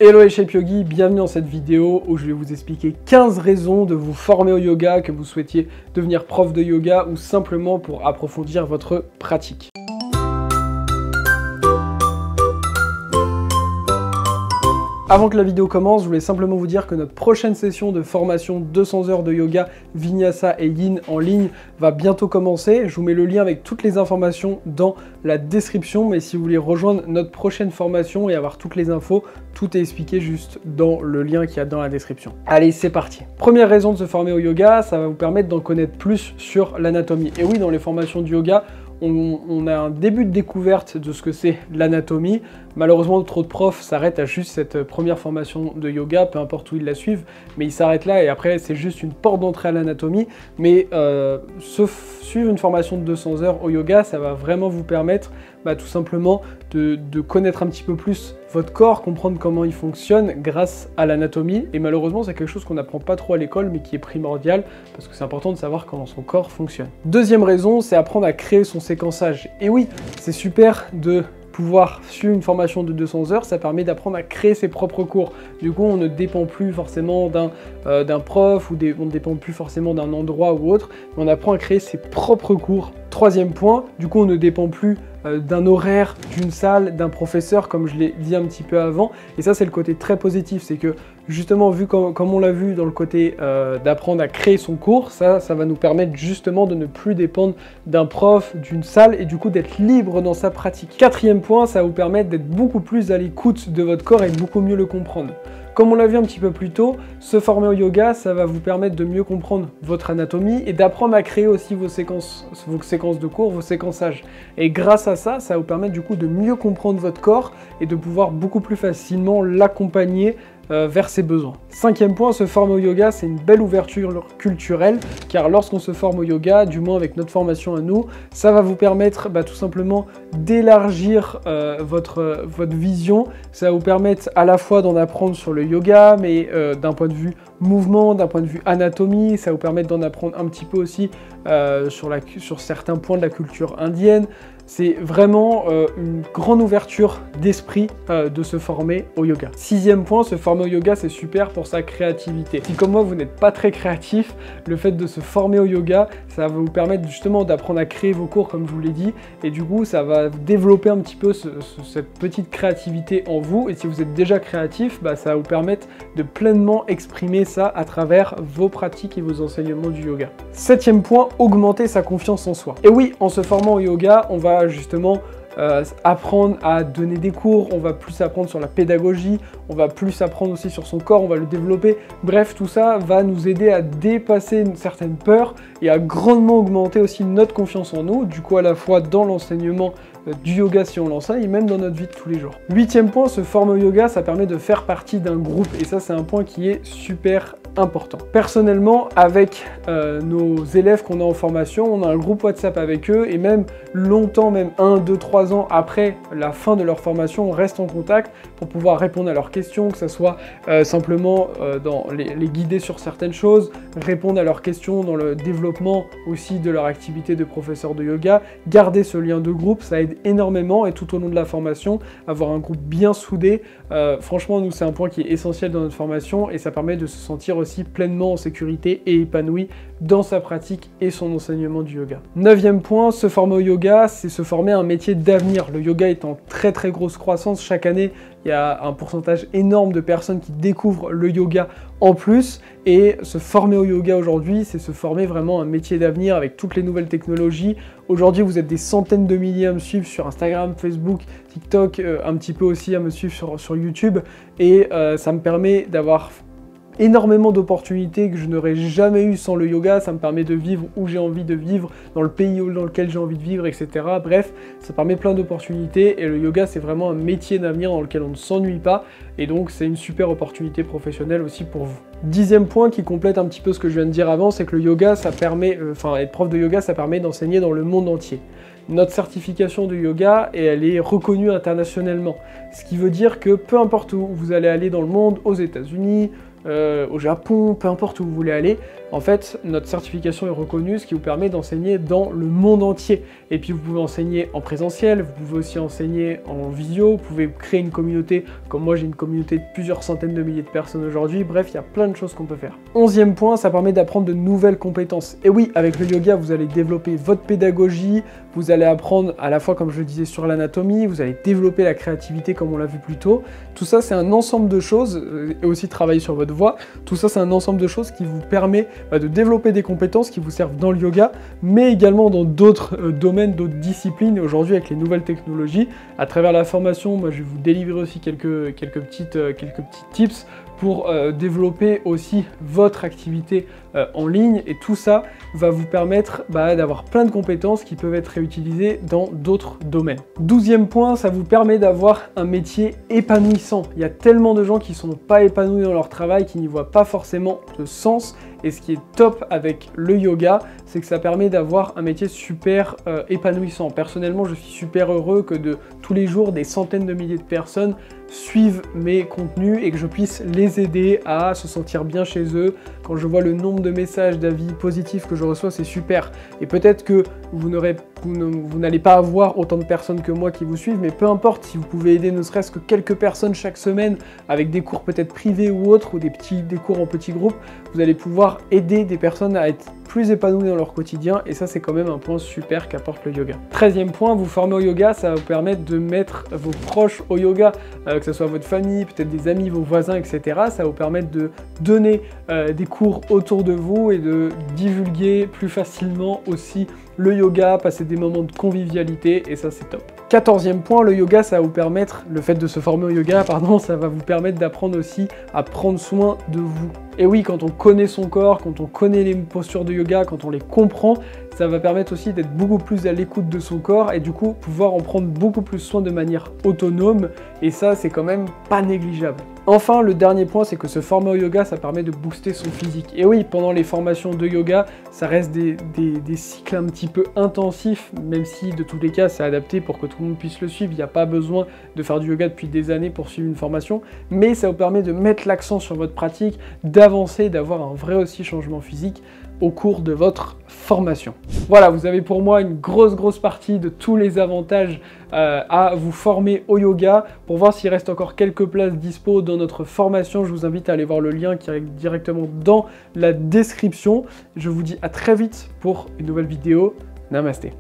Hello les Shape Yogi, bienvenue dans cette vidéo où je vais vous expliquer 15 raisons de vous former au yoga, que vous souhaitiez devenir prof de yoga ou simplement pour approfondir votre pratique. Avant que la vidéo commence, je voulais simplement vous dire que notre prochaine session de formation 200 heures de yoga, Vinyasa et Yin en ligne va bientôt commencer. Je vous mets le lien avec toutes les informations dans la description, mais si vous voulez rejoindre notre prochaine formation et avoir toutes les infos, tout est expliqué juste dans le lien qu'il y a dans la description. Allez, c'est parti. Première raison de se former au yoga, ça va vous permettre d'en connaître plus sur l'anatomie. Et oui, dans les formations du yoga, on a un début de découverte de ce que c'est l'anatomie. Malheureusement, trop de profs s'arrêtent à juste cette première formation de yoga, peu importe où ils la suivent, mais ils s'arrêtent là et après c'est juste une porte d'entrée à l'anatomie. Mais suivre une formation de 200 heures au yoga, ça va vraiment vous permettre tout simplement de connaître un petit peu plus votre corps, comprendre comment il fonctionne grâce à l'anatomie. Et malheureusement, c'est quelque chose qu'on n'apprend pas trop à l'école, mais qui est primordial, parce que c'est important de savoir comment son corps fonctionne. Deuxième raison, c'est apprendre à créer son séquençage. Et oui, c'est super de pouvoir suivre une formation de 200 heures, ça permet d'apprendre à créer ses propres cours. Du coup, on ne dépend plus forcément d'un prof, ou on ne dépend plus forcément d'un endroit ou autre, mais on apprend à créer ses propres cours. Troisième point, du coup, on ne dépend plus d'un horaire, d'une salle, d'un professeur, comme je l'ai dit un petit peu avant. Et ça, c'est le côté très positif, c'est que justement, vu comme on l'a vu dans le côté d'apprendre à créer son cours, ça va nous permettre justement de ne plus dépendre d'un prof, d'une salle, et du coup d'être libre dans sa pratique. Quatrième point, ça va vous permettre d'être beaucoup plus à l'écoute de votre corps et de beaucoup mieux le comprendre. Comme on l'a vu un petit peu plus tôt, se former au yoga, ça va vous permettre de mieux comprendre votre anatomie et d'apprendre à créer aussi vos séquences de cours, vos séquençages. Et grâce à ça, ça va vous permettre du coup de mieux comprendre votre corps et de pouvoir beaucoup plus facilement l'accompagner vers ses besoins. Cinquième point, se former au yoga, c'est une belle ouverture culturelle, car lorsqu'on se forme au yoga, du moins avec notre formation à nous, ça va vous permettre tout simplement d'élargir votre vision. Ça va vous permettre à la fois d'en apprendre sur le yoga, mais d'un point de vue mouvement, d'un point de vue anatomie, ça va vous permettre d'en apprendre un petit peu aussi sur certains points de la culture indienne. C'est vraiment une grande ouverture d'esprit de se former au yoga. Sixième point, se former au yoga, c'est super pour sa créativité. Si comme moi, vous n'êtes pas très créatif, le fait de se former au yoga, ça va vous permettre justement d'apprendre à créer vos cours, comme je vous l'ai dit, et du coup, ça va développer un petit peu cette petite créativité en vous, et si vous êtes déjà créatif, ça va vous permettre de pleinement exprimer ça à travers vos pratiques et vos enseignements du yoga. Septième point, augmenter sa confiance en soi. Et oui, en se formant au yoga, on va justement apprendre à donner des cours, on va plus apprendre sur la pédagogie, on va plus apprendre aussi sur son corps, on va le développer. Bref, tout ça va nous aider à dépasser une certaine peur et à grandement augmenter aussi notre confiance en nous, du coup à la fois dans l'enseignement du yoga si on l'enseigne et même dans notre vie de tous les jours. Huitième point, se former au yoga, ça permet de faire partie d'un groupe et ça c'est un point qui est super important. Personnellement, avec nos élèves qu'on a en formation, on a un groupe WhatsApp avec eux et même longtemps, même 1, 2, 3 ans après la fin de leur formation, on reste en contact pour pouvoir répondre à leurs questions, que ce soit simplement dans les guider sur certaines choses, répondre à leurs questions dans le développement aussi de leur activité de professeur de yoga, garder ce lien de groupe, ça aide énormément et tout au long de la formation, avoir un groupe bien soudé, franchement nous c'est un point qui est essentiel dans notre formation et ça permet de se sentir aussi pleinement en sécurité et épanoui dans sa pratique et son enseignement du yoga. Neuvième point, se former au yoga, c'est se former à un métier d'avenir. Le yoga est en très très grosse croissance. Chaque année, il y a un pourcentage énorme de personnes qui découvrent le yoga en plus. Et se former au yoga aujourd'hui, c'est se former vraiment à un métier d'avenir avec toutes les nouvelles technologies. Aujourd'hui, vous êtes des centaines de milliers à me suivre sur Instagram, Facebook, TikTok, un petit peu aussi à me suivre sur YouTube. Et ça me permet d'avoir énormément d'opportunités que je n'aurais jamais eues sans le yoga. Ça me permet de vivre où j'ai envie de vivre, dans le pays dans lequel j'ai envie de vivre, etc. Bref, ça permet plein d'opportunités et le yoga c'est vraiment un métier d'avenir dans lequel on ne s'ennuie pas et donc c'est une super opportunité professionnelle aussi pour vous. Dixième point qui complète un petit peu ce que je viens de dire avant, c'est que le yoga ça permet, être prof de yoga ça permet d'enseigner dans le monde entier. Notre certification de yoga, et elle est reconnue internationalement. Ce qui veut dire que peu importe où vous allez aller dans le monde, aux États-Unis, au Japon, peu importe où vous voulez aller, en fait, notre certification est reconnue, ce qui vous permet d'enseigner dans le monde entier. Et puis vous pouvez enseigner en présentiel, vous pouvez aussi enseigner en visio, vous pouvez créer une communauté, comme moi j'ai une communauté de plusieurs centaines de milliers de personnes aujourd'hui, bref, il y a plein de choses qu'on peut faire. 11e point, ça permet d'apprendre de nouvelles compétences. Et oui, avec le yoga, vous allez développer votre pédagogie, vous allez apprendre à la fois, comme je le disais, sur l'anatomie, vous allez développer la créativité comme on l'a vu plus tôt. Tout ça, c'est un ensemble de choses, et aussi travailler sur votre voix, tout ça, c'est un ensemble de choses qui vous permet de développer des compétences qui vous servent dans le yoga, mais également dans d'autres domaines, d'autres disciplines. Aujourd'hui, avec les nouvelles technologies, à travers la formation, moi, je vais vous délivrer aussi quelques petits tips pour développer aussi votre activité en ligne, et tout ça va vous permettre d'avoir plein de compétences qui peuvent être réutilisées dans d'autres domaines. 12e point, ça vous permet d'avoir un métier épanouissant. Il y a tellement de gens qui ne sont pas épanouis dans leur travail, qui n'y voient pas forcément de sens, et ce qui est top avec le yoga, c'est que ça permet d'avoir un métier super épanouissant. Personnellement, je suis super heureux que de tous les jours, des centaines de milliers de personnes suivent mes contenus et que je puisse les aider à se sentir bien chez eux. Quand je vois le nombre de messages, d'avis positifs que je reçois, c'est super. Et peut-être que vous n'allez pas avoir autant de personnes que moi qui vous suivent, mais peu importe, si vous pouvez aider ne serait-ce que quelques personnes chaque semaine avec des cours peut-être privés ou autres, ou des cours en petits groupes, vous allez pouvoir aider des personnes à être plus épanouies dans leur quotidien, et ça c'est quand même un point super qu'apporte le yoga. 13e point, vous former au yoga, ça va vous permettre de mettre vos proches au yoga, que ce soit votre famille, peut-être des amis, vos voisins, etc. Ça va vous permettre de donner des cours autour de vous et de divulguer plus facilement aussi le yoga, passer des moments de convivialité, et ça c'est top. 14e point, le yoga, ça va vous permettre, le fait de se former au yoga, pardon, ça va vous permettre d'apprendre aussi à prendre soin de vous. Et oui, quand on connaît son corps, quand on connaît les postures de yoga, quand on les comprend, ça va permettre aussi d'être beaucoup plus à l'écoute de son corps et du coup pouvoir en prendre beaucoup plus soin de manière autonome, et ça c'est quand même pas négligeable. Enfin, le dernier point, c'est que se former au yoga, ça permet de booster son physique. Et oui, pendant les formations de yoga, ça reste des cycles un petit peu intensifs, même si de tous les cas, c'est adapté pour que tout le monde puisse le suivre. Il n'y a pas besoin de faire du yoga depuis des années pour suivre une formation, mais ça vous permet de mettre l'accent sur votre pratique, d'avancer, d'avoir un vrai aussi changement physique au cours de votre formation. Voilà, vous avez pour moi une grosse partie de tous les avantages à vous former au yoga. Pour voir s'il reste encore quelques places dispo dans notre formation, je vous invite à aller voir le lien qui est directement dans la description. Je vous dis à très vite pour une nouvelle vidéo. Namasté.